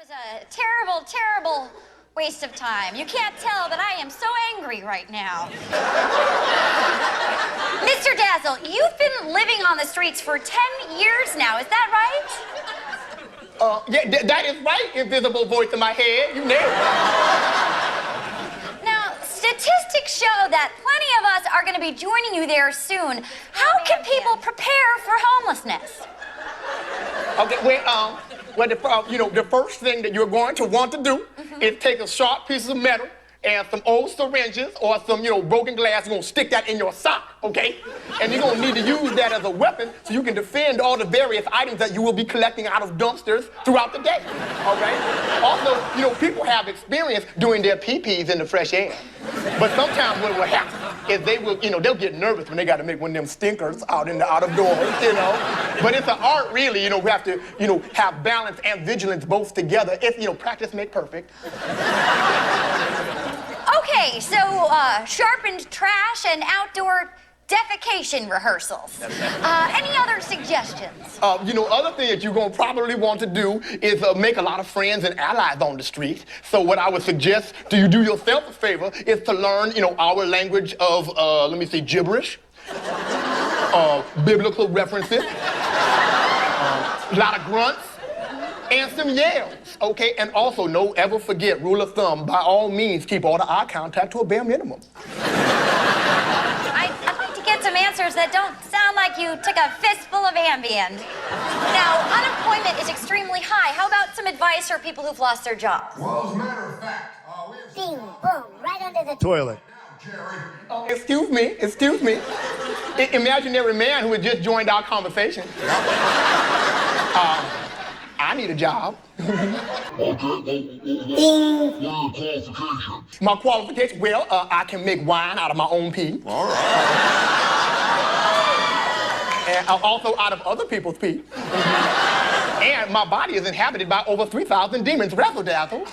was a terrible, terrible waste of time. You can't tell that I am so angry right now. Mr. Dazzle, you've been living on the streets for 10 years now, is that right? Yeah, that is right, invisible voice in my head. You nailed it. Now, statistics show that plenty of us are going to be joining you there soon. How can people prepare for homelessness? Okay, well, the first thing that you're going to want to do is take a sharp piece of metal and some old syringes or some, broken glass. You're going to stick that in your sock, okay? And you're going to need to use that as a weapon so you can defend all the various items that you will be collecting out of dumpsters throughout the day, all right? Also, people have experience doing their pee-pees in the fresh air. But sometimes what will happen is they'll get nervous when they got to make one of them stinkers out of doors, But it's an art, really, we have to, have balance and vigilance both together. If, practice make perfect. Okay, so sharpened trash and outdoor defecation rehearsals. Any other suggestions? Other thing that you're going to probably want to do is make a lot of friends and allies on the street. So what I would suggest to you do yourself a favor is to learn, our language of, gibberish, biblical references, a lot of grunts, and some yells, okay? And also, ever forget, rule of thumb, by all means, keep all the eye contact to a bare minimum. I'd like to get some answers that don't sound like you took a fistful of Ambien. Now, unemployment is extremely high. How about some advice for people who've lost their jobs? Well, as a matter of fact, we have... Bing, boom, right under the toilet. Jerry. Excuse me. Imaginary man who had just joined our conversation. I need a job. Okay, what are your qualifications? My qualifications, well, I can make wine out of my own pee. All right. And also out of other people's pee. And my body is inhabited by over 3,000 demons. Razzle Dazzle. Well,